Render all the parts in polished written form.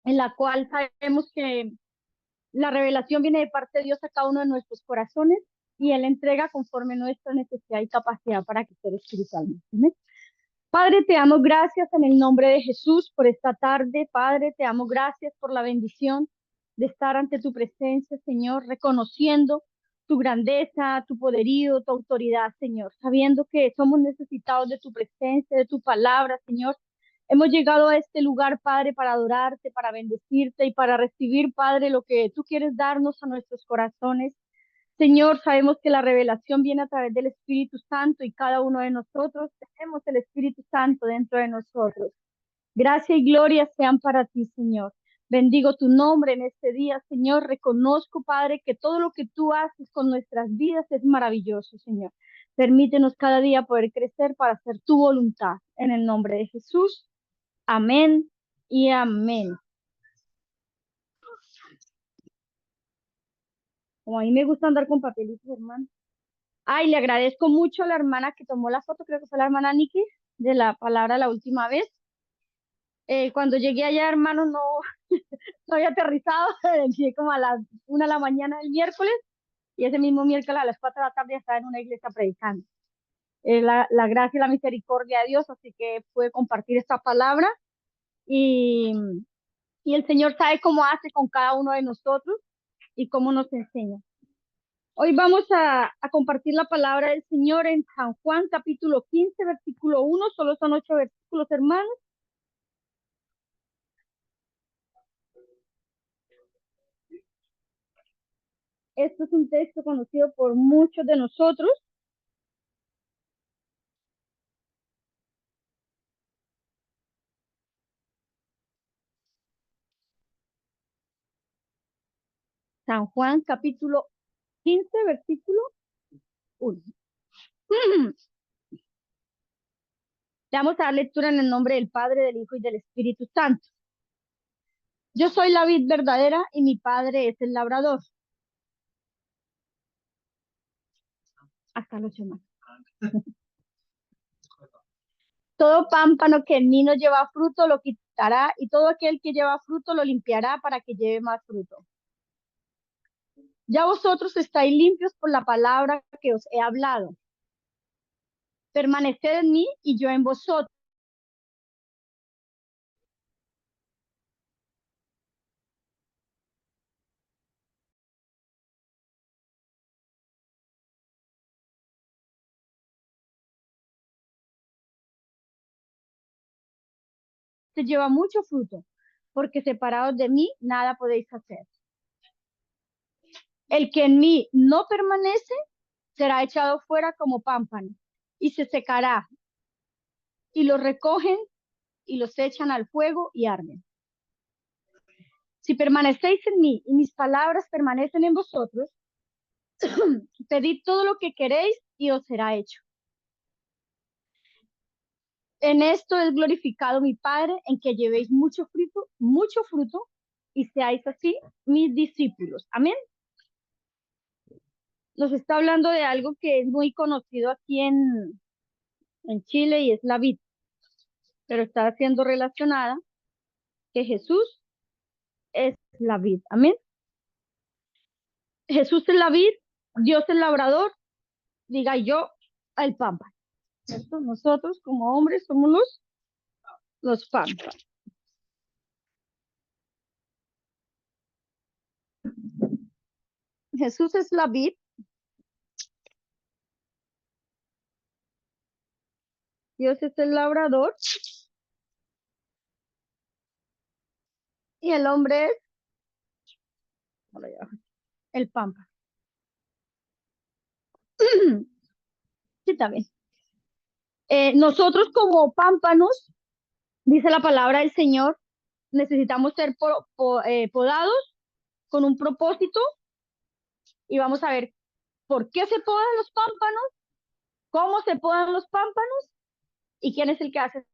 en la cual sabemos que la revelación viene de parte de Dios a cada uno de nuestros corazones y Él entrega conforme nuestra necesidad y capacidad para crecer espiritualmente. ¿Amén? Padre, te damos gracias en el nombre de Jesús por esta tarde. Padre, te damos gracias por la bendición de estar ante tu presencia, Señor, reconociendo tu grandeza, tu poderío, tu autoridad, Señor, sabiendo que somos necesitados de tu presencia, de tu palabra, Señor. Hemos llegado a este lugar, Padre, para adorarte, para bendecirte y para recibir, Padre, lo que tú quieres darnos a nuestros corazones. Señor, sabemos que la revelación viene a través del Espíritu Santo y cada uno de nosotros tenemos el Espíritu Santo dentro de nosotros. Gracia y gloria sean para ti, Señor. Bendigo tu nombre en este día, Señor. Reconozco, Padre, que todo lo que tú haces con nuestras vidas es maravilloso, Señor. Permítenos cada día poder crecer para hacer tu voluntad. En el nombre de Jesús. Amén y amén. Como a mí me gusta andar con papelitos, hermano. Ay, le agradezco mucho a la hermana que tomó la foto, creo que fue la hermana Nikki, de la palabra la última vez. Cuando llegué allá, hermano, no, no había aterrizado, llegué como a las 1 de la mañana del miércoles y ese mismo miércoles a las 4 de la tarde estaba en una iglesia predicando. La gracia y la misericordia de Dios, así que pude compartir esta palabra y, y el Señor sabe cómo hace con cada uno de nosotros y cómo nos enseña. Hoy vamos a compartir la palabra del Señor en San Juan, capítulo 15, versículo 1. Solo son 8 versículos, hermanos. Esto es un texto conocido por muchos de nosotros. San Juan, capítulo 15, versículo 1. Le vamos a dar lectura en el nombre del Padre, del Hijo y del Espíritu Santo. Yo soy la vid verdadera y mi Padre es el labrador. Hasta los demás. Todo pámpano que en mí no lleva fruto lo quitará y todo aquel que lleva fruto lo limpiará para que lleve más fruto. Ya vosotros estáis limpios por la palabra que os he hablado. Permaneced en mí y yo en vosotros. Se lleva mucho fruto, porque separados de mí nada podéis hacer. El que en mí no permanece será echado fuera como pámpano y se secará y los recogen y los echan al fuego y arden. Si permanecéis en mí y mis palabras permanecen en vosotros, pedid todo lo que queréis y os será hecho. En esto es glorificado mi Padre, en que llevéis mucho fruto, y seáis así mis discípulos. Amén. Nos está hablando de algo que es muy conocido aquí en Chile y es la vid, pero está siendo relacionada que Jesús es la vid. Amén. Jesús es la vid, Dios es el labrador, diga yo el pampa. ¿Cierto? Nosotros como hombres somos los pampas. Jesús es la vid, Dios es el labrador y el hombre es el pampa. Sí, también. Nosotros como pámpanos, dice la palabra del Señor, necesitamos ser podados con un propósito y vamos a ver por qué se podan los pámpanos, cómo se podan los pámpanos y quién es el que hace.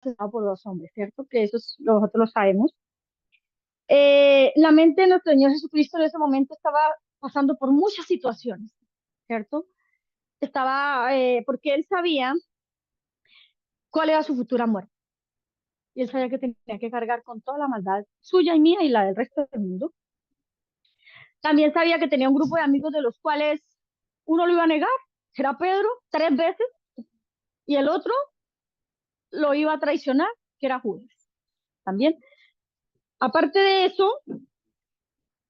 asesinado por dos hombres, ¿cierto? Que nosotros lo sabemos. La mente de nuestro Señor Jesucristo en ese momento estaba pasando por muchas situaciones, ¿cierto? Porque él sabía cuál era su futura muerte. Y él sabía que tenía que cargar con toda la maldad suya y mía y la del resto del mundo. También sabía que tenía un grupo de amigos de los cuales uno lo iba a negar, que era Pedro, 3 veces, y el otro lo iba a traicionar, que era Judas. También. Aparte de eso,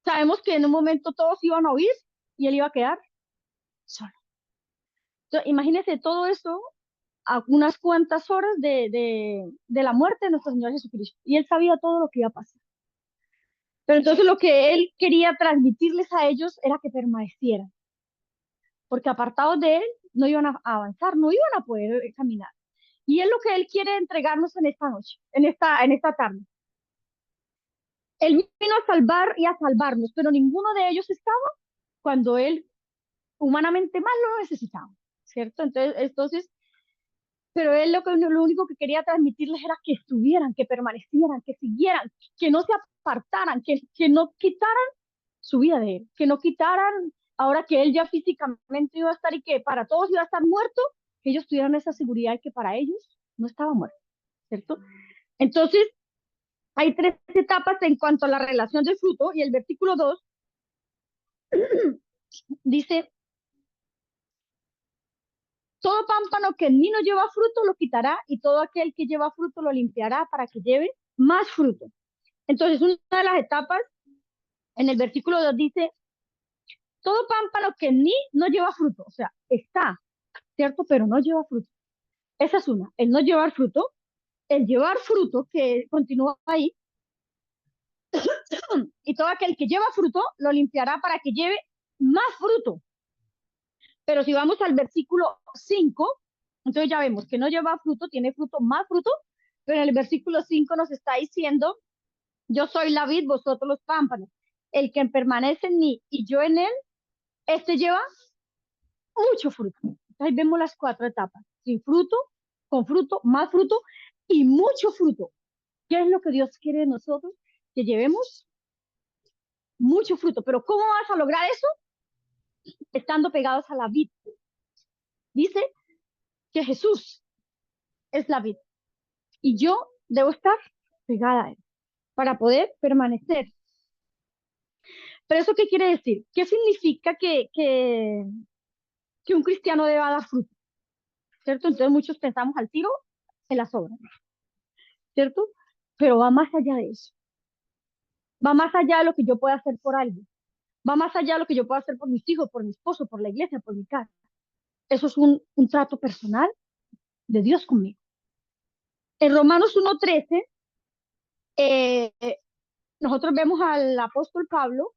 sabemos que en un momento todos iban a huir y él iba a quedar solo. Entonces, imagínese todo eso a unas cuantas horas de la muerte de nuestro Señor Jesucristo. Y él sabía todo lo que iba a pasar. Pero entonces lo que él quería transmitirles a ellos era que permanecieran, porque apartados de él no iban a avanzar, no iban a poder caminar. Y es lo que él quiere entregarnos en esta noche, en esta tarde. Él vino a salvar y a salvarnos, pero ninguno de ellos estaba cuando él humanamente más lo necesitaba, ¿cierto? Entonces, pero él lo único que quería transmitirles era que estuvieran, que permanecieran, que siguieran, que no se apartaran, que no quitaran su vida de él, que no quitaran, ahora que él ya físicamente iba a estar y que para todos iba a estar muerto, que ellos tuvieran esa seguridad de que para ellos no estaba muerto, ¿cierto? Entonces, hay 3 etapas en cuanto a la relación del fruto y el versículo 2 dice, todo pámpano que en mí no lleva fruto lo quitará y todo aquel que lleva fruto lo limpiará para que lleve más fruto. Entonces, una de las etapas en el versículo 2 dice, todo pámpano que en mí no lleva fruto, o sea, está, ¿cierto? Pero no lleva fruto. Esa es una, el no llevar fruto, el llevar fruto que continúa ahí, y todo aquel que lleva fruto lo limpiará para que lleve más fruto. Pero si vamos al versículo 5, entonces ya vemos que no lleva fruto, tiene fruto, más fruto, pero en el versículo 5 nos está diciendo, yo soy la vid, vosotros los pámpanos. El que permanece en mí y yo en él, este lleva mucho fruto. Entonces ahí vemos las 4 etapas, sin fruto, con fruto, más fruto y mucho fruto. ¿Qué es lo que Dios quiere de nosotros? Que llevemos mucho fruto. Pero ¿cómo vas a lograr eso? Estando pegados a la vid. Dice que Jesús es la vid y yo debo estar pegada a él para poder permanecer. ¿Pero eso qué quiere decir? ¿Qué significa que un cristiano deba dar fruto? ¿Cierto? Entonces muchos pensamos al tiro en las obras, ¿cierto? Pero va más allá de eso. Va más allá de lo que yo pueda hacer por alguien. Va más allá de lo que yo pueda hacer por mis hijos, por mi esposo, por la iglesia, por mi casa. Eso es un trato personal de Dios conmigo. En Romanos 1:13, eh, nosotros vemos al apóstol Pablo,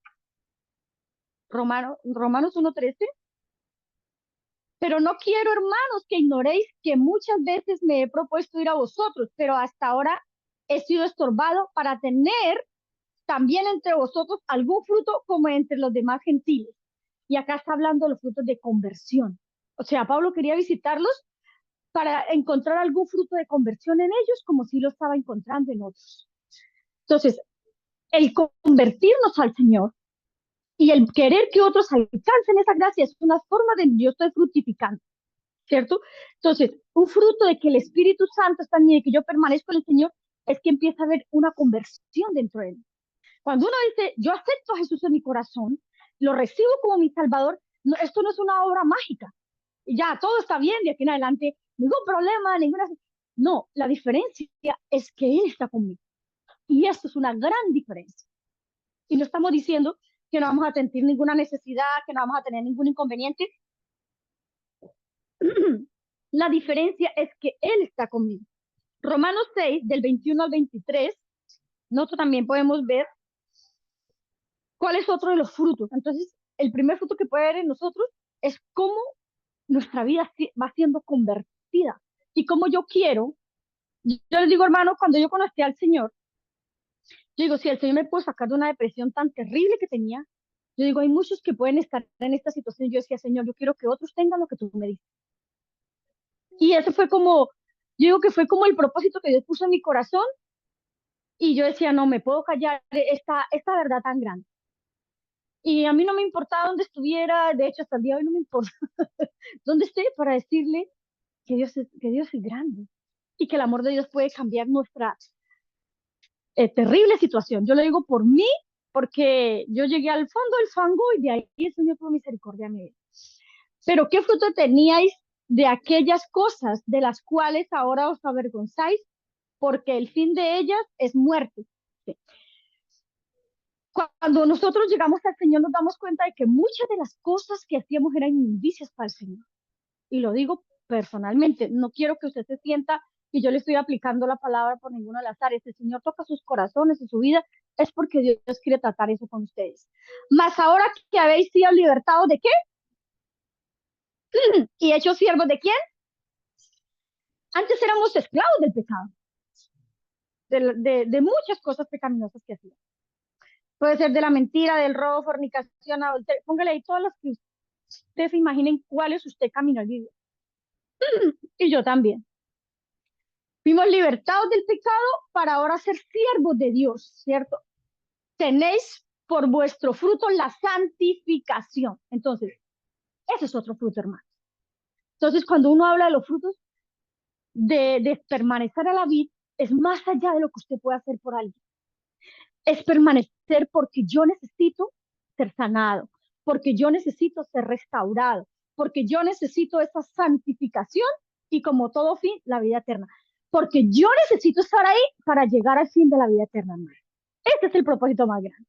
Romanos 1:13, pero no quiero, hermanos, que ignoréis que muchas veces me he propuesto ir a vosotros, pero hasta ahora he sido estorbado para tener también entre vosotros algún fruto como entre los demás gentiles. Y acá está hablando de los frutos de conversión. O sea, Pablo quería visitarlos para encontrar algún fruto de conversión en ellos, como si lo estaba encontrando en otros. Entonces, el convertirnos al Señor y el querer que otros alcancen esa gracia es una forma de yo estoy fructificando, ¿cierto? Entonces, un fruto de que el Espíritu Santo está en mí y que yo permanezco en el Señor es que empieza a haber una conversión dentro de él. Cuando uno dice, yo acepto a Jesús en mi corazón, lo recibo como mi Salvador, no, esto no es una obra mágica. Ya, todo está bien de aquí en adelante, ningún problema, ninguna... No, la diferencia es que Él está conmigo. Y esto es una gran diferencia. Y no estamos diciendo que no vamos a sentir ninguna necesidad, que no vamos a tener ningún inconveniente. La diferencia es que Él está conmigo. Romanos 6, del 21 al 23, nosotros también podemos ver cuál es otro de los frutos. Entonces, el primer fruto que puede haber en nosotros es cómo nuestra vida va siendo convertida y cómo yo quiero. Yo les digo, hermano, cuando yo conocí al Señor, yo digo, si el Señor me pudo sacar de una depresión tan terrible que tenía, yo digo, hay muchos que pueden estar en esta situación. Yo decía, Señor, yo quiero que otros tengan lo que tú me diste. Y eso fue como, Yo digo que fue como el propósito que Dios puso en mi corazón y yo decía, no me puedo callar esta verdad tan grande. Y a mí no me importaba dónde estuviera, de hecho hasta el día de hoy no me importa dónde esté para decirle que Dios es grande y que el amor de Dios puede cambiar nuestra terrible situación. Yo lo digo por mí, porque yo llegué al fondo del fango y de ahí el Señor por misericordia me dio. Pero ¿qué fruto teníais de aquellas cosas de las cuales ahora os avergonzáis? Porque el fin de ellas es muerte. Sí. Cuando nosotros llegamos al Señor nos damos cuenta de que muchas de las cosas que hacíamos eran indicios para el Señor. Y lo digo personalmente, no quiero que usted se sienta y yo le estoy aplicando la palabra por ninguno de las áreas. El Señor toca sus corazones y su vida, es porque Dios quiere tratar eso con ustedes. Mas ahora que habéis sido libertados de qué y hechos siervos de quién, antes éramos esclavos del pecado, de muchas cosas pecaminosas que hacíamos. Puede ser de la mentira, del robo, fornicación, adulterio, póngale ahí todas las que ustedes se imaginen cuáles usted caminó al vivir. Y yo también. Fuimos libertados del pecado para ahora ser siervos de Dios, ¿cierto? Tenéis por vuestro fruto la santificación. Entonces, ese es otro fruto, hermano. Entonces, cuando uno habla de los frutos de permanecer a la vida, es más allá de lo que usted puede hacer por alguien. Es permanecer porque yo necesito ser sanado, porque yo necesito ser restaurado, porque yo necesito esa santificación y como todo fin, la vida eterna. Porque yo necesito estar ahí para llegar al fin de la vida eterna, hermano. Este es el propósito más grande,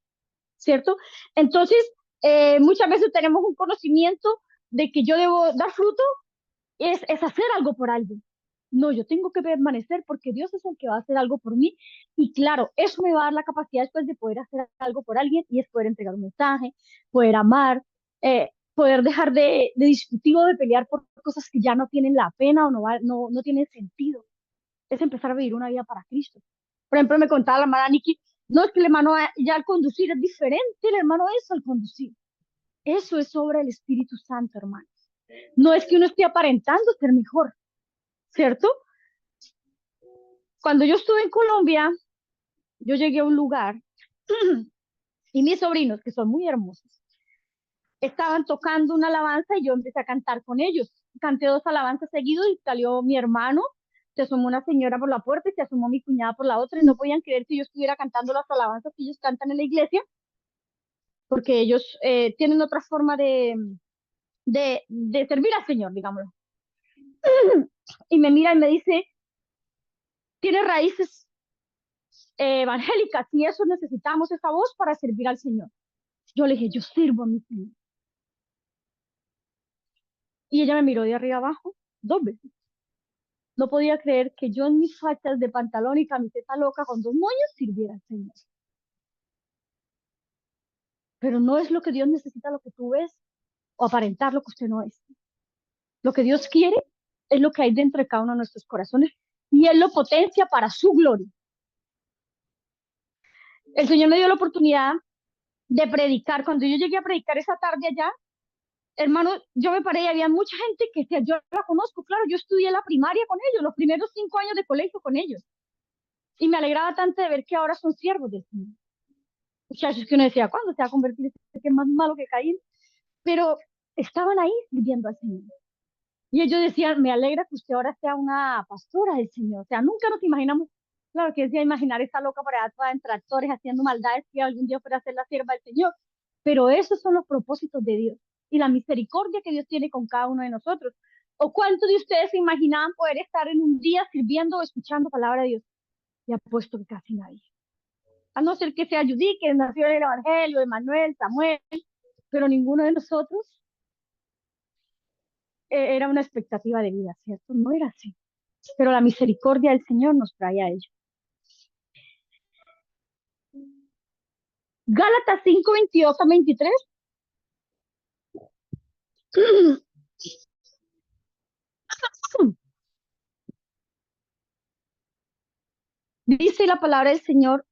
¿cierto? Entonces, muchas veces tenemos un conocimiento de que yo debo dar fruto, es hacer algo por alguien. No, yo tengo que permanecer porque Dios es el que va a hacer algo por mí. Y claro, eso me va a dar la capacidad después de poder hacer algo por alguien y es poder entregar un mensaje, poder amar, poder dejar de discutir o de pelear por cosas que ya no tienen la pena o no tienen sentido. Es empezar a vivir una vida para Cristo. Por ejemplo, me contaba la hermana Nikki, no es que el hermano ya al conducir es diferente, el hermano es al conducir. Eso es obra del Espíritu Santo, hermano. No es que uno esté aparentando ser mejor, ¿cierto? Cuando yo estuve en Colombia, yo llegué a un lugar y mis sobrinos, que son muy hermosos, estaban tocando una alabanza y yo empecé a cantar con ellos. Canté 2 alabanzas seguidos y salió mi hermano, se asomó una señora por la puerta y se asomó mi cuñada por la otra y no podían creer que yo estuviera cantando las alabanzas que ellos cantan en la iglesia, porque ellos tienen otra forma de servir al Señor, digámoslo. Y me mira y me dice, tiene raíces evangélicas y eso necesitamos esa voz para servir al Señor. Yo le dije, yo sirvo a mi Señor. Y ella me miró de arriba abajo 2 veces. No podía creer que yo en mis fachas de pantalón y camiseta loca con 2 moños sirviera al Señor. Pero no es lo que Dios necesita lo que tú ves o aparentar lo que usted no es. Lo que Dios quiere es lo que hay dentro de cada uno de nuestros corazones y Él lo potencia para su gloria. El Señor me dio la oportunidad de predicar. Cuando yo llegué a predicar esa tarde allá, hermano, yo me paré y había mucha gente que yo la conozco, claro, yo estudié la primaria con ellos, los primeros 5 años de colegio con ellos. Y me alegraba tanto de ver que ahora son siervos del Señor. Muchachos que uno decía, ¿cuándo se va a convertir en este que es más malo que Caín? Pero estaban ahí sirviendo al Señor. Y ellos decían, me alegra que usted ahora sea una pastora del Señor. O sea, nunca nos imaginamos, claro que decía imaginar esta loca para allá toda en tractores haciendo maldades que algún día fuera a ser la sierva del Señor. Pero esos son los propósitos de Dios y la misericordia que Dios tiene con cada uno de nosotros. ¿O cuántos de ustedes se imaginaban poder estar en un día sirviendo o escuchando palabra de Dios? Y apuesto que casi nadie. A no ser que sea Judy, que nació en el Evangelio, Emanuel, Samuel, pero ninguno de nosotros era una expectativa de vida, ¿cierto? No era así. Pero la misericordia del Señor nos trae a ello. Gálatas 5, 22 a 23. Dice la palabra del Señor,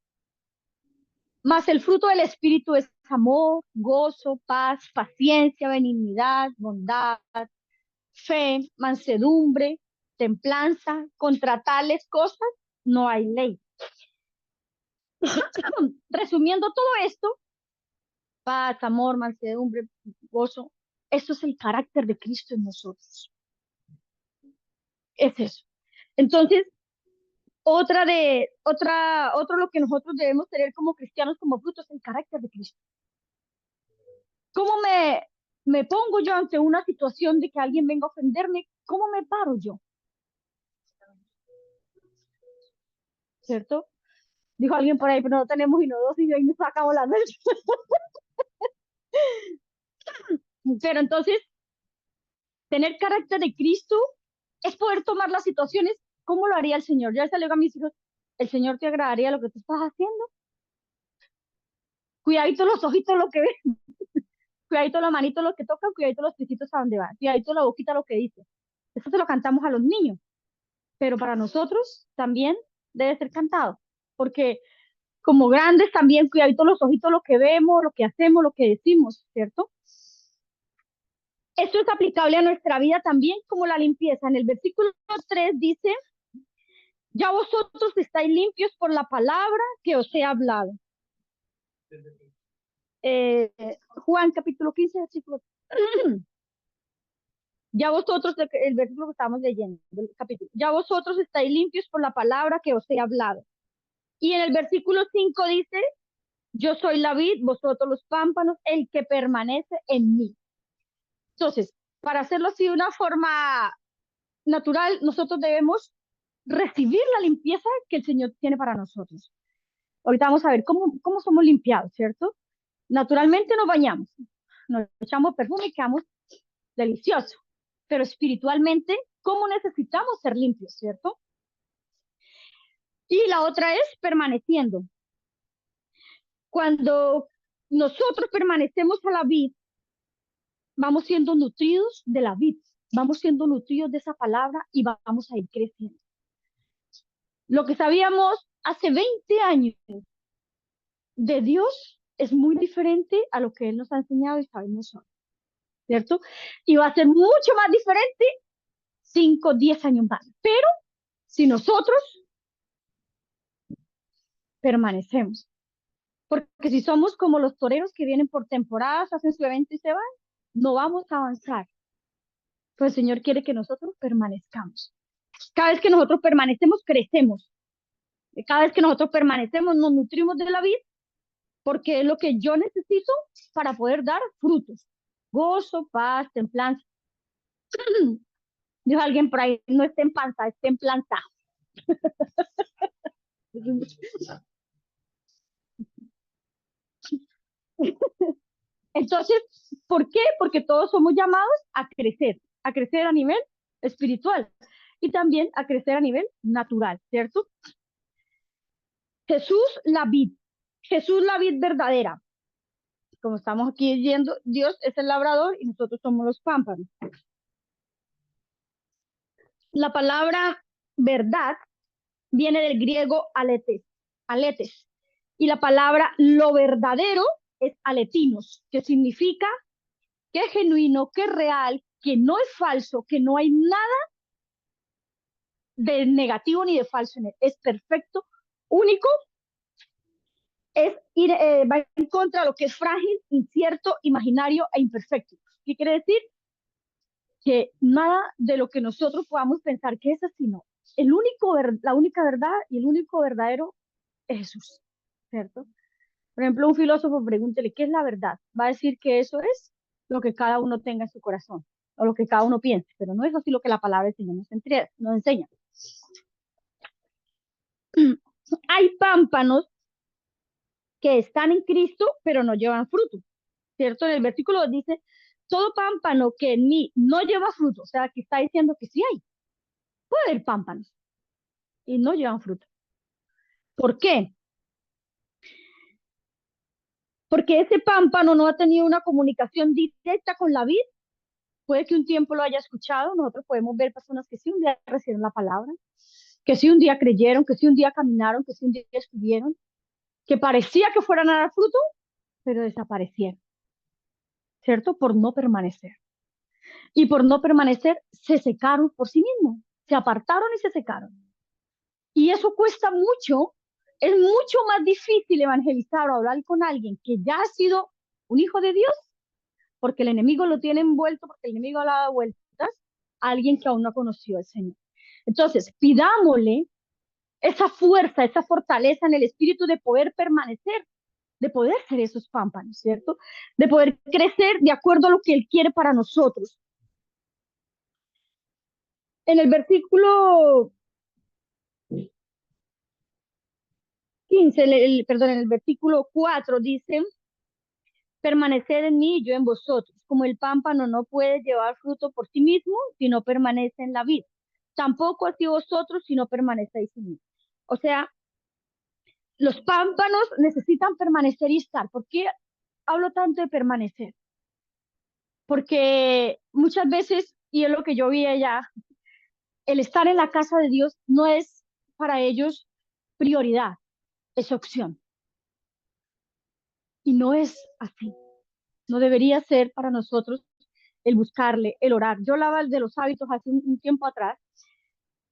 mas el fruto del Espíritu es amor, gozo, paz, paciencia, benignidad, bondad, fe, mansedumbre, templanza, contra tales cosas no hay ley. Resumiendo todo esto, paz, amor, mansedumbre, gozo, eso es el carácter de Cristo en nosotros. Es eso. Entonces, otro lo que nosotros debemos tener como cristianos como fruto es el carácter de Cristo. ¿Cómo me pongo yo ante una situación de que alguien venga a ofenderme? ¿Cómo me paro yo? ¿Cierto? Dijo alguien por ahí, pero no tenemos inodoros y ahí nos sacamos la noche. Pero entonces, tener carácter de Cristo es poder tomar las situaciones como lo haría el Señor. Ya le digo a mis hijos, ¿el Señor te agradaría lo que tú estás haciendo? Cuidadito los ojitos lo que ven, cuidadito la manito lo que tocan, cuidadito los piecitos a dónde van, cuidadito la boquita lo que dice. Eso se lo cantamos a los niños, pero para nosotros también debe ser cantado, porque como grandes también cuidadito los ojitos lo que vemos, lo que hacemos, lo que decimos, ¿cierto? Esto es aplicable a nuestra vida también como la limpieza. En el versículo 3 dice, ya vosotros estáis limpios por la palabra que os he hablado. Juan capítulo 15, versículo. Ya vosotros, el versículo que estamos leyendo, el capítulo, ya vosotros estáis limpios por la palabra que os he hablado. Y en el versículo 5 dice, yo soy la vid, vosotros los pámpanos, el que permanece en mí. Entonces, para hacerlo así de una forma natural, nosotros debemos recibir la limpieza que el Señor tiene para nosotros. Ahorita vamos a ver cómo somos limpiados, ¿cierto? Naturalmente nos bañamos, nos echamos perfume y quedamos deliciosos, pero espiritualmente, ¿cómo necesitamos ser limpios, cierto? Y la otra es permaneciendo. Cuando nosotros permanecemos a la vid, vamos siendo nutridos de la vid, vamos siendo nutridos de esa palabra y vamos a ir creciendo. Lo que sabíamos hace 20 años de Dios es muy diferente a lo que Él nos ha enseñado y sabemos hoy, ¿cierto? Y va a ser mucho más diferente 5, 10 años más. Pero si nosotros permanecemos, porque si somos como los toreros que vienen por temporadas, hacen su evento y se van, no vamos a avanzar. Pues el Señor quiere que nosotros permanezcamos. Cada vez que nosotros permanecemos, crecemos. Cada vez que nosotros permanecemos, nos nutrimos de la vida, porque es lo que yo necesito para poder dar frutos. Gozo, paz, templanza. Dijo alguien por ahí, no esté en panza, esté en planta. Entonces, ¿por qué? Porque todos somos llamados a crecer a nivel espiritual y también a crecer a nivel natural, ¿cierto? Jesús la vid verdadera. Como estamos aquí viendo, Dios es el labrador y nosotros somos los pámpanos. La palabra verdad viene del griego aletes, y la palabra lo verdadero es aletinos, que significa que es genuino, que es real, que no es falso, que no hay nada de negativo ni de falso en él. Es perfecto, único, va en contra de lo que es frágil, incierto, imaginario e imperfecto. ¿Qué quiere decir? Que nada de lo que nosotros podamos pensar que es así, no. La única verdad y el único verdadero es Jesús, ¿cierto? Por ejemplo, un filósofo, pregúntele, ¿qué es la verdad? Va a decir que eso es lo que cada uno tenga en su corazón, o lo que cada uno piense, pero no es así lo que la palabra del Señor nos enseña. Hay pámpanos que están en Cristo, pero no llevan fruto, ¿cierto? En el versículo dice, todo pámpano que en mí no lleva fruto, o sea, que está diciendo que sí hay, puede haber pámpanos, y no llevan fruto. ¿Por qué? Porque ese pámpano no ha tenido una comunicación directa con la vid. Puede que un tiempo lo haya escuchado, nosotros podemos ver personas que sí un día recibieron la palabra, que sí un día creyeron, que sí un día caminaron, que sí un día estuvieron, que parecía que fueran a dar fruto, pero desaparecieron, ¿cierto? Por no permanecer. Y por no permanecer, se secaron por sí mismos, se apartaron y se secaron. Y eso cuesta mucho, es mucho más difícil evangelizar o hablar con alguien que ya ha sido un hijo de Dios, porque el enemigo lo tiene envuelto, porque el enemigo le ha dado vueltas, a alguien que aún no conoció al Señor. Entonces, pidámosle esa fuerza, esa fortaleza en el espíritu de poder permanecer, de poder ser esos pámpanos, ¿cierto? De poder crecer de acuerdo a lo que Él quiere para nosotros. En el versículo 15, perdón, en el versículo 4 dice, permaneced en mí y yo en vosotros, como el pámpano no puede llevar fruto por sí mismo si no permanece en la vid. Tampoco así vosotros si no permanecéis en mí. O sea, los pámpanos necesitan permanecer y estar. ¿Por qué hablo tanto de permanecer? Porque muchas veces, y es lo que yo vi allá, el estar en la casa de Dios no es para ellos prioridad, es opción. Y no es así. No debería ser para nosotros el buscarle, el orar. Yo hablaba de los hábitos hace un tiempo atrás.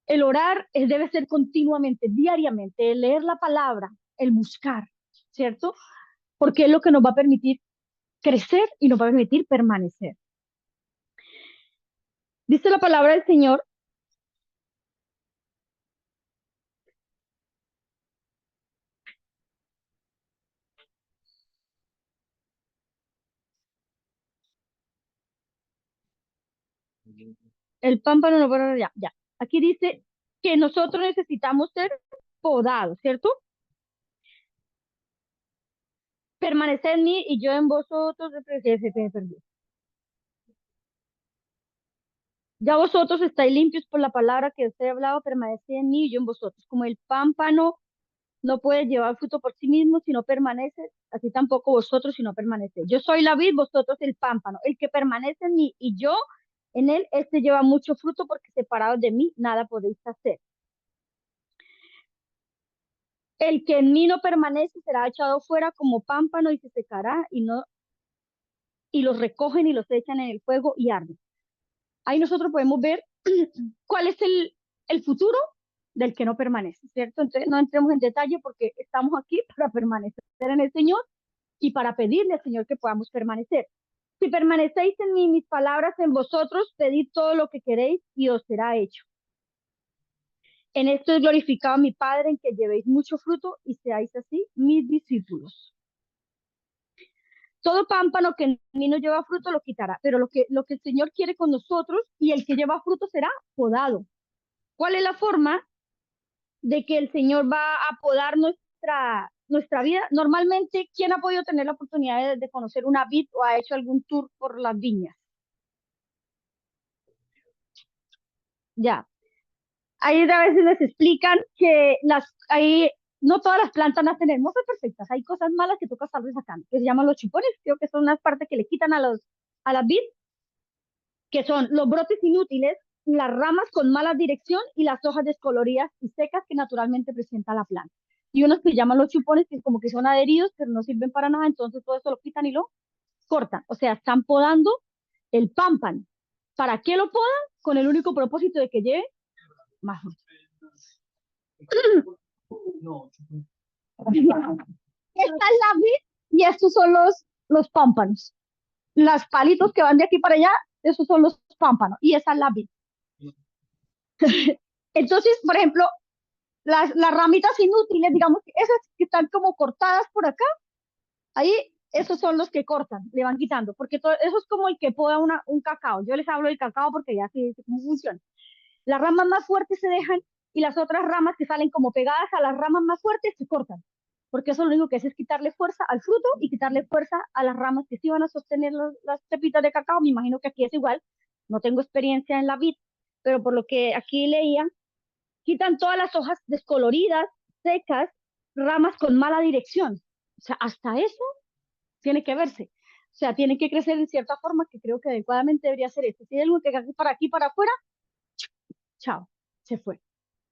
El orar debe ser continuamente, diariamente, el leer la palabra, el buscar, ¿cierto? Porque es lo que nos va a permitir crecer y nos va a permitir permanecer. Dice la palabra del Señor, el pámpano no para ya, ya. Aquí dice que nosotros necesitamos ser podados, ¿cierto? Permanecer en mí y yo en vosotros. Ya vosotros estáis limpios por la palabra que os he hablado, permaneced en mí y yo en vosotros. Como el pámpano no puede llevar fruto por sí mismo si no permanece, así tampoco vosotros si no permanecéis. Yo soy la vid, vosotros el pámpano. El que permanece en mí y yo en él, este lleva mucho fruto porque separados de mí nada podéis hacer. El que en mí no permanece será echado fuera como pámpano y se secará y los recogen y los echan en el fuego y arden. Ahí nosotros podemos ver cuál es el futuro del que no permanece, ¿cierto? Entonces no entremos en detalle porque estamos aquí para permanecer en el Señor y para pedirle al Señor que podamos permanecer. Si permanecéis en mí, mis palabras en vosotros, pedid todo lo que queréis y os será hecho. En esto es glorificado mi Padre, en que llevéis mucho fruto y seáis así mis discípulos. Todo pámpano que en mí no lleva fruto lo quitará, pero lo que el Señor quiere con nosotros y el que lleva fruto será podado. ¿Cuál es la forma de que el Señor va a podar nuestra vida? Normalmente, ¿quién ha podido tener la oportunidad de conocer una vid o ha hecho algún tour por las viñas? Ya. Ahí a veces les explican que no todas las plantas nacen hermosas, perfectas. Hay cosas malas que toca estar sacando, que se llaman los chupones. Creo que son unas partes que le quitan a las vid, que son los brotes inútiles, las ramas con mala dirección y las hojas descoloridas y secas que naturalmente presenta la planta. Y unos que llaman los chupones, que como que son adheridos, pero no sirven para nada, entonces todo eso lo quitan y lo cortan. O sea, están podando el pámpano. ¿Para qué lo podan? Con el único propósito de que lleve más fruto. Esta es la vid y estos son los pámpanos. Los palitos que van de aquí para allá, esos son los pámpanos y esa es la vid. Entonces, por ejemplo, las ramitas inútiles, digamos, esas que están como cortadas por acá, ahí esos son los que cortan, le van quitando, porque eso es como el que poda un cacao. Yo les hablo del cacao porque ya sé cómo funciona. Las ramas más fuertes se dejan y las otras ramas que salen como pegadas a las ramas más fuertes se cortan, porque eso lo único que hace es quitarle fuerza al fruto y quitarle fuerza a las ramas que sí van a sostener las pepitas de cacao. Me imagino que aquí es igual, no tengo experiencia en la vid, pero por lo que aquí leía, quitan todas las hojas descoloridas, secas, ramas con mala dirección. O sea, hasta eso tiene que verse. O sea, tiene que crecer en cierta forma que creo que adecuadamente debería ser esto. Si hay algo que para aquí, para afuera, chao, se fue,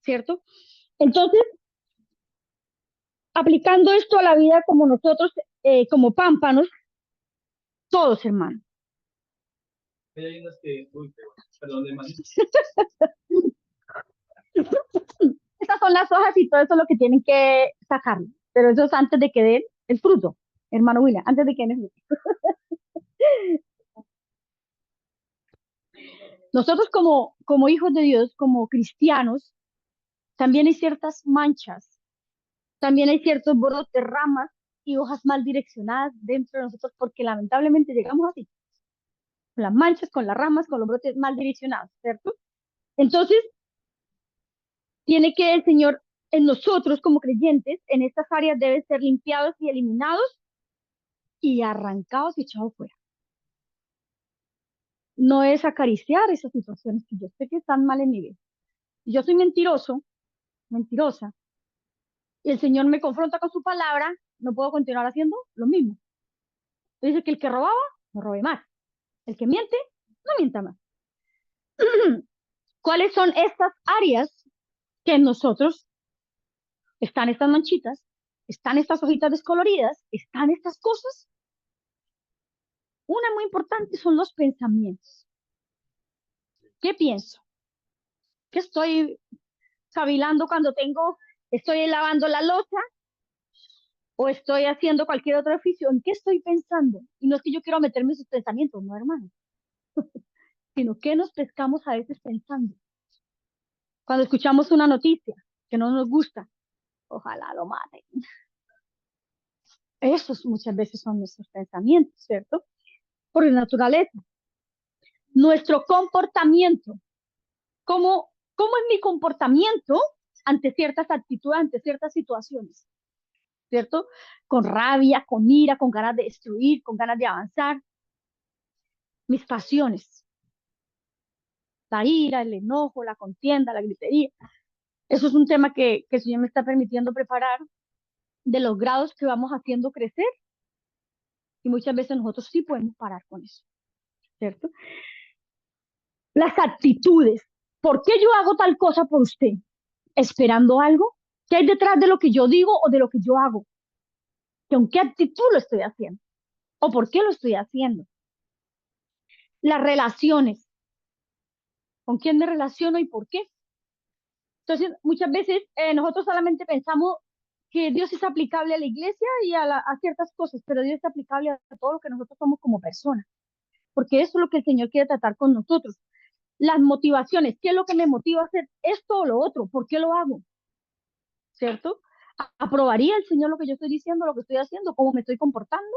¿cierto? Entonces, aplicando esto a la vida como nosotros, como pámpanos, todos, hermanos. Hay unos que, uy, perdón, de Estas son las hojas y todo eso es lo que tienen que sacar, pero eso es antes de que den el fruto, hermano William, antes de que den el fruto. Nosotros como hijos de Dios, como cristianos, también hay ciertas manchas, también hay ciertos brotes, ramas y hojas mal direccionadas dentro de nosotros, porque lamentablemente llegamos así, con las manchas, con las ramas, con los brotes mal direccionados, ¿cierto? Entonces, tiene que el Señor en nosotros como creyentes, en estas áreas deben ser limpiados y eliminados y arrancados y echados fuera. No es acariciar esas situaciones que yo sé que están mal en mi vida. Si yo soy mentiroso, mentirosa, y el Señor me confronta con su palabra, no puedo continuar haciendo lo mismo. Dice que el que robaba, no robe más. El que miente, no mienta más. ¿Cuáles son estas áreas que en nosotros están estas manchitas, están estas hojitas descoloridas, están estas cosas? Una muy importante son los pensamientos. ¿Qué pienso? ¿Qué estoy cavilando cuando estoy lavando la loza o estoy haciendo cualquier otro oficio? ¿En qué estoy pensando? Y no es que yo quiero meterme en sus pensamientos, no, hermano, sino que nos pescamos a veces pensando. Cuando escuchamos una noticia que no nos gusta, ojalá lo maten. Esos muchas veces son nuestros pensamientos, ¿cierto? Por naturaleza. Nuestro comportamiento. ¿Cómo es mi comportamiento ante ciertas actitudes, ante ciertas situaciones? ¿Cierto? Con rabia, con ira, con ganas de destruir, con ganas de avanzar. Mis pasiones. La ira, el enojo, la contienda, la gritería. Eso es un tema que el Señor me está permitiendo preparar de los grados que vamos haciendo crecer y muchas veces nosotros sí podemos parar con eso, ¿cierto? Las actitudes. ¿Por qué yo hago tal cosa por usted? ¿Esperando algo? ¿Qué hay detrás de lo que yo digo o de lo que yo hago? ¿Con qué actitud lo estoy haciendo? ¿O por qué lo estoy haciendo? Las relaciones. ¿Con quién me relaciono y por qué? Entonces, muchas veces nosotros solamente pensamos que Dios es aplicable a la iglesia y a ciertas cosas, pero Dios es aplicable a todo lo que nosotros somos como personas, porque eso es lo que el Señor quiere tratar con nosotros. Las motivaciones, ¿qué es lo que me motiva a hacer esto o lo otro? ¿Por qué lo hago? ¿Cierto? ¿Aprobaría el Señor lo que yo estoy diciendo, lo que estoy haciendo, cómo me estoy comportando?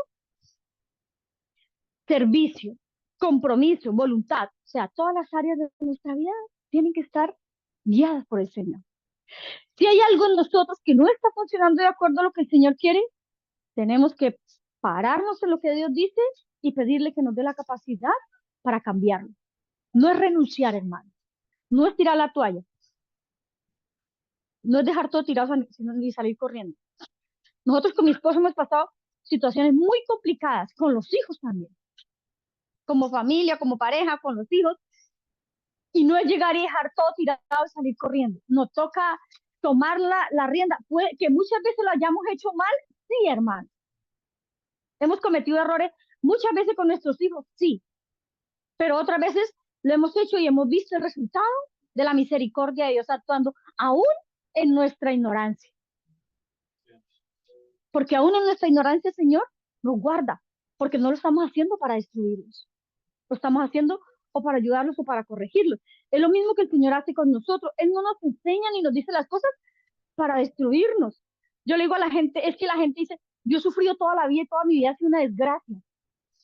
Servicio, compromiso, voluntad, o sea, todas las áreas de nuestra vida tienen que estar guiadas por el Señor. Si hay algo en nosotros que no está funcionando de acuerdo a lo que el Señor quiere, tenemos que pararnos en lo que Dios dice y pedirle que nos dé la capacidad para cambiarlo. No es renunciar, hermano. No es tirar la toalla. No es dejar todo tirado ni salir corriendo. Nosotros con mi esposo hemos pasado situaciones muy complicadas, con los hijos también, como familia, como pareja, con los hijos, y no es llegar y dejar todo tirado y salir corriendo. Nos toca tomar la rienda. Puede que muchas veces lo hayamos hecho mal, sí, hermano. Hemos cometido errores muchas veces con nuestros hijos, sí, pero otras veces lo hemos hecho y hemos visto el resultado de la misericordia de Dios actuando aún en nuestra ignorancia. Porque aún en nuestra ignorancia, Señor, nos guarda, porque no lo estamos haciendo para destruirlos, lo estamos haciendo o para ayudarlos o para corregirlos. Es lo mismo que el Señor hace con nosotros. Él no nos enseña ni nos dice las cosas para destruirnos. Yo le digo a la gente, es que la gente dice, yo he sufrido toda la vida y toda mi vida ha sido una desgracia.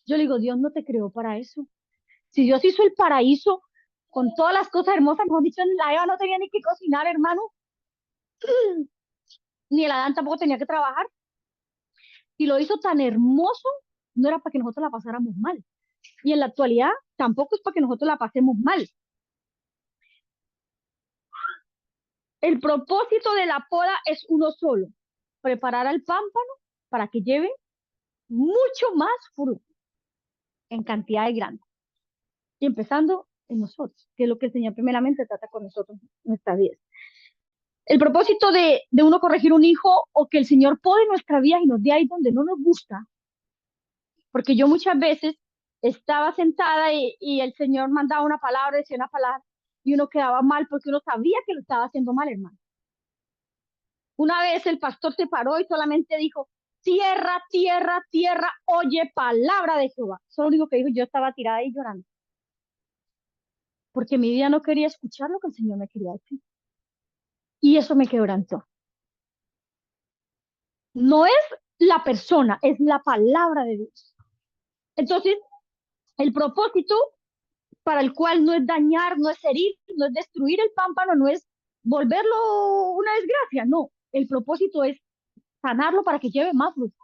Yo le digo, Dios no te creó para eso. Si Dios hizo el paraíso con todas las cosas hermosas, mejor dicho, la Eva no tenía ni que cocinar, hermano, ni el Adán tampoco tenía que trabajar. Si lo hizo tan hermoso, no era para que nosotros la pasáramos mal. Y en la actualidad tampoco es para que nosotros la pasemos mal. El propósito de la poda es uno solo, preparar al pámpano para que lleve mucho más fruto en cantidades grandes. Y empezando en nosotros, que es lo que el Señor primeramente trata con nosotros en nuestra vida. El propósito de uno corregir un hijo o que el Señor pode nuestra vida y nos dé ahí donde no nos gusta, porque yo muchas veces estaba sentada y el Señor mandaba una palabra, decía una palabra, y uno quedaba mal porque uno sabía que lo estaba haciendo mal, hermano. Una vez el pastor se paró y solamente dijo, tierra, tierra, tierra, oye palabra de Jehová. Eso es lo único que dijo, yo estaba tirada ahí llorando. Porque mi vida no quería escuchar lo que el Señor me quería decir. Y eso me quebrantó. No es la persona, es la palabra de Dios. Entonces, el propósito para el cual no es dañar, no es herir, no es destruir el pámpano, no es volverlo una desgracia, no. El propósito es sanarlo para que lleve más fruto.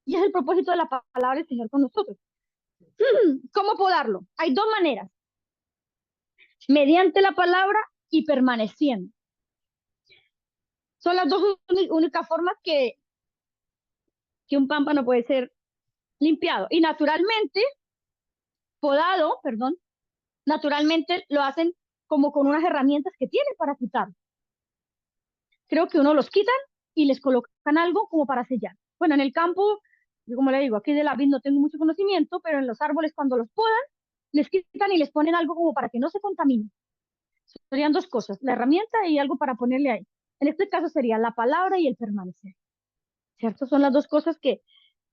Y es el propósito de la palabra del Señor con nosotros. ¿Cómo podarlo? Hay dos maneras. Mediante la palabra y permaneciendo. Son las dos únicas formas que un pámpano puede ser limpiado. Y naturalmente, podado, perdón, naturalmente lo hacen como con unas herramientas que tienen para quitar. Creo que uno los quitan y les colocan algo como para sellar. Bueno, en el campo, yo como le digo, aquí de la vid no tengo mucho conocimiento, pero en los árboles cuando los podan, les quitan y les ponen algo como para que no se contamine. Serían dos cosas, la herramienta y algo para ponerle ahí. En este caso sería la palabra y el permanecer. ¿Cierto? Son las dos cosas que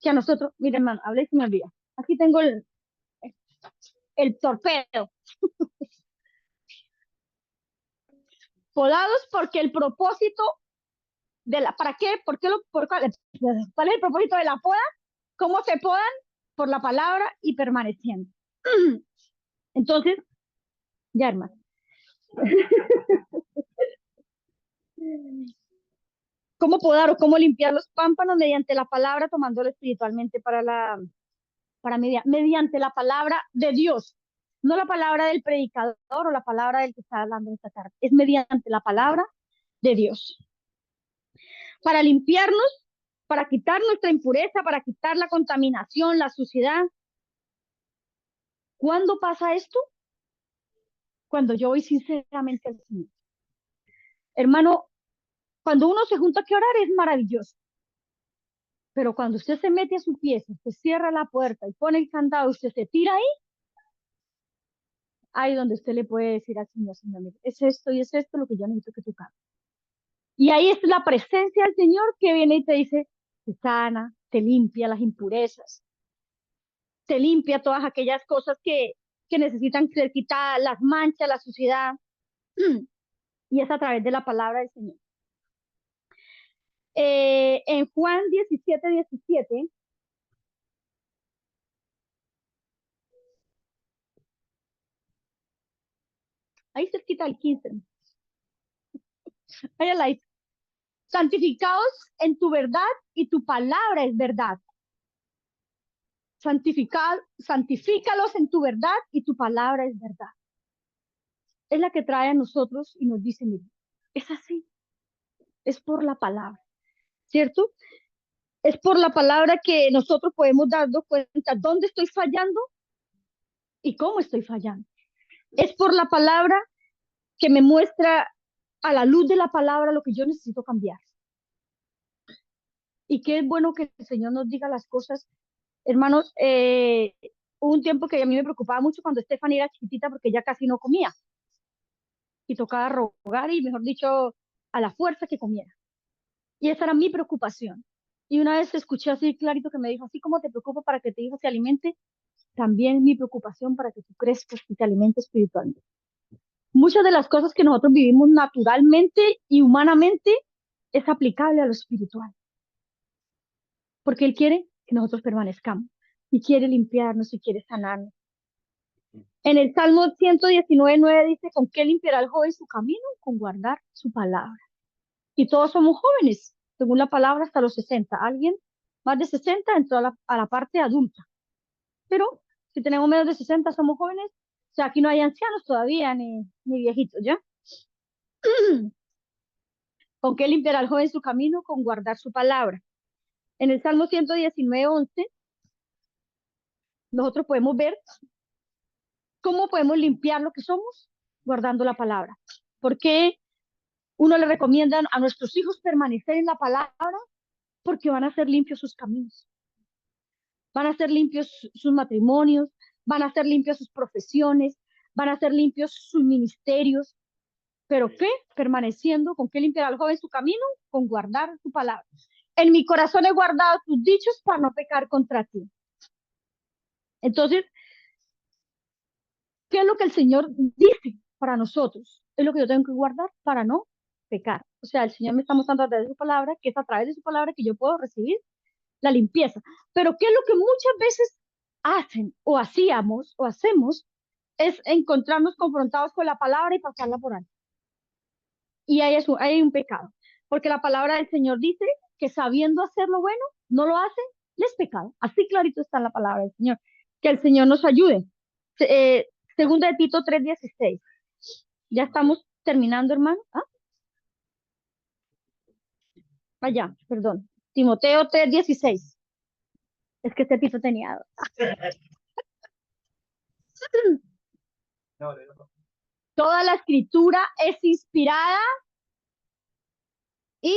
a nosotros, miren, hermano, hablé y se me olvida. Aquí tengo el torpedo. Podados porque el propósito de la, ¿para qué? ¿Cuál es el propósito de la poda? ¿Cómo se podan? Por la palabra y permaneciendo. Entonces, ya hermano. ¿Cómo podar o cómo limpiar los pámpanos? Mediante la palabra, tomándolo espiritualmente mediante la palabra de Dios. No la palabra del predicador o la palabra del que está hablando esta tarde. Es mediante la palabra de Dios. Para limpiarnos, para quitar nuestra impureza, para quitar la contaminación, la suciedad. ¿Cuándo pasa esto? Cuando yo voy sinceramente al Señor. Hermano, cuando uno se junta a orar es maravilloso. Pero cuando usted se mete a su pieza, usted cierra la puerta y pone el candado, usted se tira ahí donde usted le puede decir al Señor, Señor, es esto y es esto lo que yo necesito que tú hagas. Y ahí es la presencia del Señor que viene y te dice, te sana, te limpia las impurezas, te limpia todas aquellas cosas que necesitan ser quitadas, las manchas, la suciedad. Y es a través de la palabra del Señor. En Juan 17:17, ahí se quita el 15. Ahí la dice, santificados en tu verdad y tu palabra es verdad. Santifícalos en tu verdad y tu palabra es verdad. Es la que trae a nosotros y nos dice, mire, es así, es por la palabra, ¿cierto? Es por la palabra que nosotros podemos darnos cuenta dónde estoy fallando y cómo estoy fallando. Es por la palabra que me muestra a la luz de la palabra lo que yo necesito cambiar. Y qué es bueno que el Señor nos diga las cosas. Hermanos, hubo un tiempo que a mí me preocupaba mucho cuando Stephanie era chiquitita porque ella casi no comía. Y tocaba rogar y, mejor dicho, a la fuerza que comiera. Y esa era mi preocupación. Y una vez escuché así clarito que me dijo, así como te preocupa para que tu hijo se alimente, también mi preocupación para que tú crezcas y te alimentes espiritualmente. Muchas de las cosas que nosotros vivimos naturalmente y humanamente es aplicable a lo espiritual. Porque Él quiere que nosotros permanezcamos y quiere limpiarnos y quiere sanarnos. En el Salmo 119:9 dice, ¿con qué limpiará el joven su camino? Con guardar su palabra. Y todos somos jóvenes, según la palabra, hasta los 60. Alguien más de 60 entró a la parte adulta. Pero si tenemos menos de 60, somos jóvenes. O sea, aquí no hay ancianos todavía, ni viejitos, ¿ya? ¿Con qué limpiará el joven su camino? Con guardar su palabra. En el Salmo 119:11, nosotros podemos ver cómo podemos limpiar lo que somos guardando la palabra. ¿Por qué uno le recomienda a nuestros hijos permanecer en la palabra? Porque van a ser limpios sus caminos. Van a ser limpios sus matrimonios, van a ser limpios sus profesiones, van a ser limpios sus ministerios. ¿Pero qué? Permaneciendo. ¿Con qué limpiará al joven su camino? Con guardar tu palabra. En mi corazón he guardado tus dichos para no pecar contra ti. Entonces, ¿qué es lo que el Señor dice para nosotros? Es lo que yo tengo que guardar para no pecar. O sea, el Señor me está mostrando a través de su palabra, que es a través de su palabra que yo puedo recibir la limpieza. Pero ¿qué es lo que muchas veces hacen o hacíamos o hacemos? Es encontrarnos confrontados con la palabra y pasarla por alto. Y hay un pecado. Porque la palabra del Señor dice que sabiendo hacer lo bueno, no lo hacen, es pecado. Así clarito está en la palabra del Señor. Que el Señor nos ayude. Segunda de Tito 3:16. Ya estamos terminando, hermano. ¿Ah? Allá, perdón. Timoteo 3:16. Es que este Tito tenía. Toda la escritura es inspirada y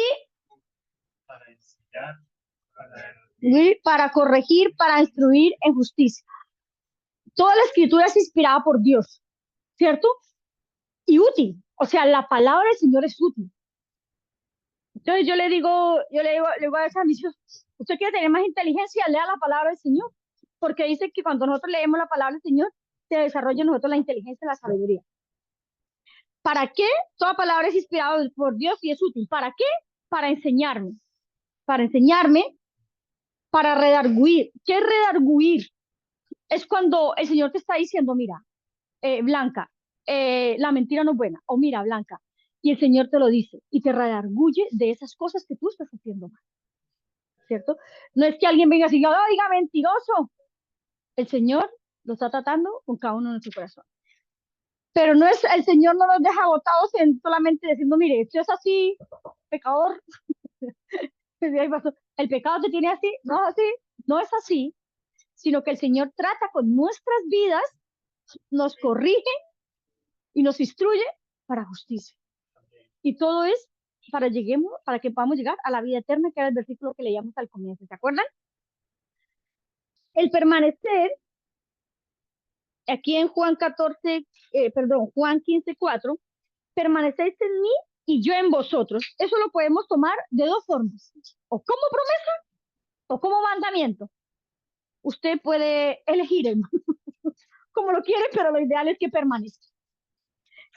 para corregir, para instruir en justicia. Toda la escritura es inspirada por Dios, ¿cierto? Y útil. O sea, la palabra del Señor es útil. Entonces yo le digo a esa misión, usted quiere tener más inteligencia, lea la palabra del Señor. Porque dice que cuando nosotros leemos la palabra del Señor, se desarrolla en nosotros la inteligencia y la sabiduría. ¿Para qué? Toda palabra es inspirada por Dios y es útil. ¿Para qué? Para enseñarme. Para enseñarme, para redarguir. ¿Qué es redarguir? Es cuando el Señor te está diciendo, mira, Blanca, la mentira no es buena. O mira, Blanca, y el Señor te lo dice y te redarguye de esas cosas que tú estás haciendo mal. ¿Cierto? No es que alguien venga así y diga, oiga, mentiroso. El Señor lo está tratando con cada uno de su corazón. Pero no es, el Señor no nos deja botados en solamente diciendo, mire, esto es así, pecador. El pecado te tiene así, no es así, sino que el Señor trata con nuestras vidas, nos corrige y nos instruye para justicia. Y todo es para que podamos llegar a la vida eterna, que era el versículo que leíamos al comienzo, ¿se acuerdan? El permanecer, aquí en Juan 15:4, permanecéis en mí y yo en vosotros. Eso lo podemos tomar de dos formas, o como promesa o como mandamiento. Usted puede elegir, hermano, como lo quiere, pero lo ideal es que permanezca.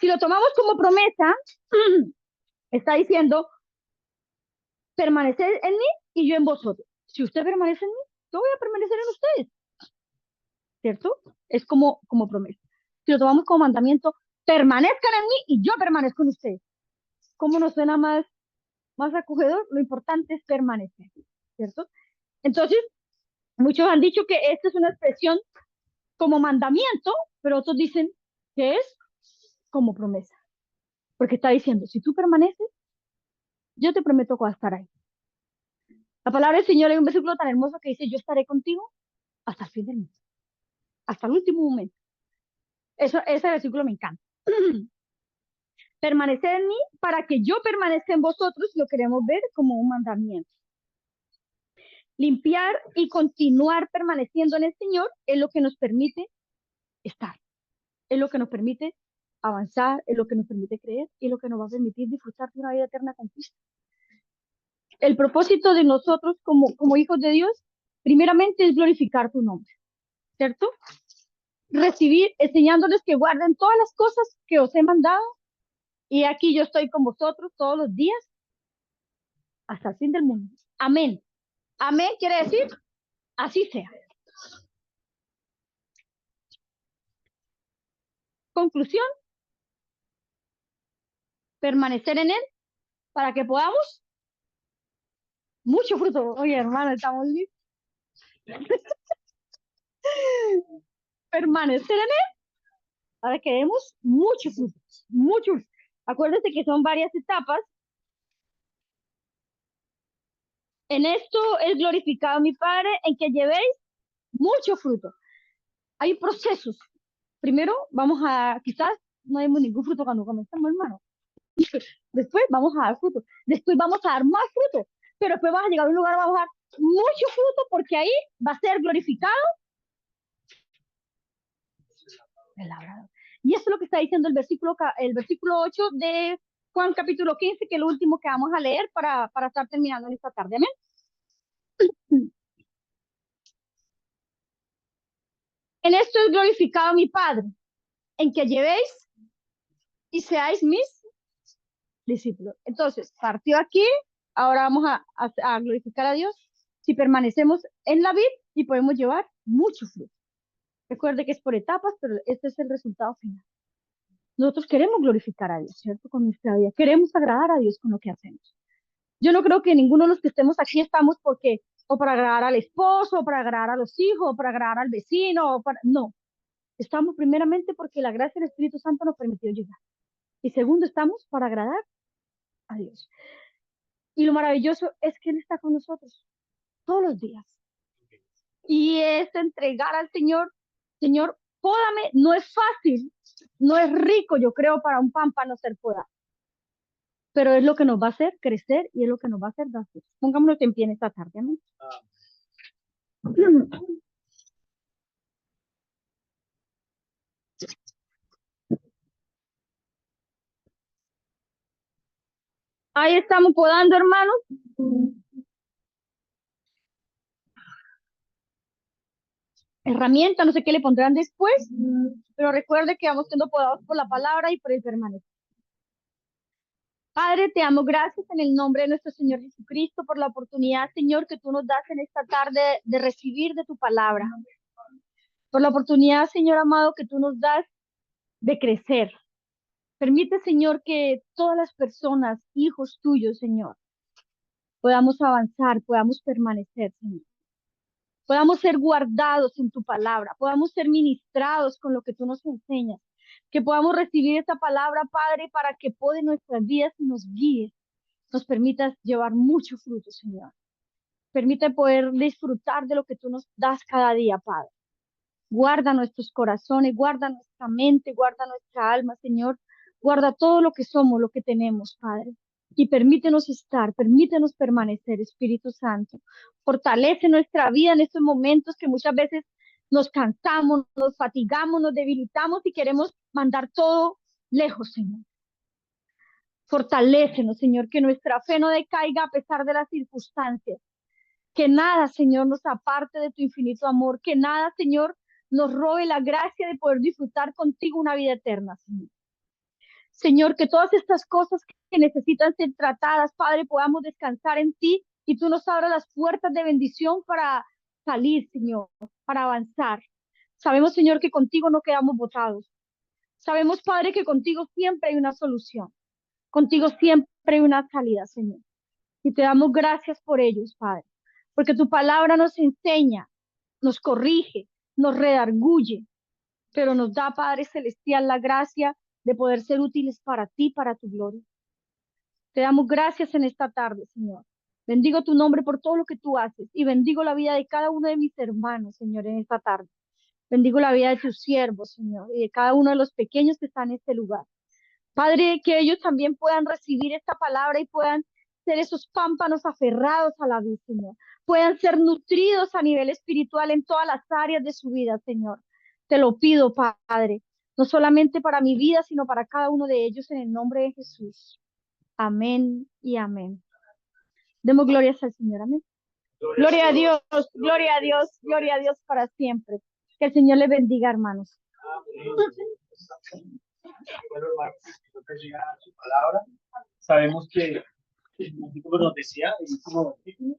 Si lo tomamos como promesa, está diciendo, permanecer en mí y yo en vosotros. Si usted permanece en mí, yo voy a permanecer en ustedes, ¿cierto? Es como promesa. Si lo tomamos como mandamiento, permanezcan en mí y yo permanezco en ustedes. ¿Cómo nos suena más acogedor? Lo importante es permanecer, ¿cierto? Entonces, muchos han dicho que esta es una expresión como mandamiento, pero otros dicen que es como promesa. Porque está diciendo, si tú permaneces, yo te prometo que vas a estar ahí. La palabra del Señor hay un versículo tan hermoso que dice, yo estaré contigo hasta el fin del mundo, hasta el último momento. Ese versículo me encanta. Permanecer en mí para que yo permanezca en vosotros, lo queremos ver como un mandamiento. Limpiar y continuar permaneciendo en el Señor es lo que nos permite estar, es lo que nos permite avanzar, es lo que nos permite creer y es lo que nos va a permitir disfrutar de una vida eterna con Cristo. El propósito de nosotros como hijos de Dios, primeramente es glorificar tu nombre, ¿cierto? Recibir, enseñándoles que guarden todas las cosas que os he mandado y aquí yo estoy con vosotros todos los días hasta el fin del mundo. Amén. Amén quiere decir, así sea. Conclusión, permanecer en Él para que podamos mucho fruto. Oye, hermano, estamos listos. Permanecer en Él para que demos mucho fruto. Mucho. Acuérdense que son varias etapas. En esto es glorificado mi Padre, en que llevéis mucho fruto. Hay procesos. Primero, quizás no hay ningún fruto cuando comenzamos, hermano. Después vamos a dar fruto. Después vamos a dar más fruto. Pero después vas a llegar a un lugar, vamos a dar mucho fruto porque ahí va a ser glorificado el labrador. Y eso es lo que está diciendo el versículo 8 de Juan capítulo 15, que es lo último que vamos a leer para estar terminando en esta tarde. Amén. En esto es glorificado mi Padre, en que llevéis y seáis mis discípulos. Entonces, partió aquí, ahora vamos a glorificar a Dios si permanecemos en la vid y podemos llevar mucho fruto. Recuerde que es por etapas, pero este es el resultado final. Nosotros queremos glorificar a Dios, ¿cierto? Con nuestra vida. Queremos agradar a Dios con lo que hacemos. Yo no creo que ninguno de los que estemos aquí estamos porque, o para agradar al esposo, o para agradar a los hijos, o para agradar al vecino, no. Estamos primeramente porque la gracia del Espíritu Santo nos permitió llegar. Y segundo, estamos para agradar a Dios. Y lo maravilloso es que Él está con nosotros todos los días. Y es entregar al Señor, Señor, pódame, no es fácil, no es rico, yo creo, para un pámpano ser podado. Pero es lo que nos va a hacer crecer y es lo que nos va a hacer dar frutos. Pongámonos en pie en esta tarde, ¿no? Ahí estamos podando, hermanos. Herramienta, no sé qué le pondrán después, pero recuerde que vamos siendo podados por la palabra y por el permanecer. Padre, te damos gracias en el nombre de nuestro Señor Jesucristo por la oportunidad, Señor, que tú nos das en esta tarde de recibir de tu palabra. Por la oportunidad, Señor amado, que tú nos das de crecer. Permite, Señor, que todas las personas, hijos tuyos, Señor, podamos avanzar, podamos permanecer, Señor. Podamos ser guardados en tu palabra, podamos ser ministrados con lo que tú nos enseñas, que podamos recibir esta palabra, Padre, para que pode nuestras vidas y nos guíe, nos permitas llevar mucho fruto, Señor. Permite poder disfrutar de lo que tú nos das cada día, Padre. Guarda nuestros corazones, guarda nuestra mente, guarda nuestra alma, Señor. Guarda todo lo que somos, lo que tenemos, Padre. Y permítenos estar, permítenos permanecer, Espíritu Santo. Fortalece nuestra vida en estos momentos que muchas veces nos cansamos, nos fatigamos, nos debilitamos y queremos mandar todo lejos, Señor. Fortalécenos, Señor, que nuestra fe no decaiga a pesar de las circunstancias. Que nada, Señor, nos aparte de tu infinito amor. Que nada, Señor, nos robe la gracia de poder disfrutar contigo una vida eterna, Señor. Señor, que todas estas cosas que necesitan ser tratadas, Padre, podamos descansar en ti y tú nos abras las puertas de bendición para salir, Señor, para avanzar. Sabemos, Señor, que contigo no quedamos botados. Sabemos, Padre, que contigo siempre hay una solución. Contigo siempre hay una salida, Señor. Y te damos gracias por ellos, Padre, porque tu palabra nos enseña, nos corrige, nos redarguye, pero nos da, Padre Celestial, la gracia de poder ser útiles para ti, para tu gloria. Te damos gracias en esta tarde, Señor. Bendigo tu nombre por todo lo que tú haces y bendigo la vida de cada uno de mis hermanos, Señor, en esta tarde. Bendigo la vida de tus siervos, Señor, y de cada uno de los pequeños que están en este lugar. Padre, que ellos también puedan recibir esta palabra y puedan ser esos pámpanos aferrados a la vida, Señor. Puedan ser nutridos a nivel espiritual en todas las áreas de su vida, Señor. Te lo pido, Padre, no solamente para mi vida, sino para cada uno de ellos en el nombre de Jesús. Amén y amén. Demos glorias al Señor, amén. Gloria a Dios, gloria a Dios, gloria a Dios para siempre. Que el Señor les bendiga, hermanos. Bueno, hermano, nosotros llega a su palabra. Sabemos que el versículo nos decía, el último versículo.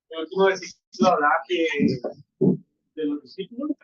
El último versículo hablaba que de los discípulos.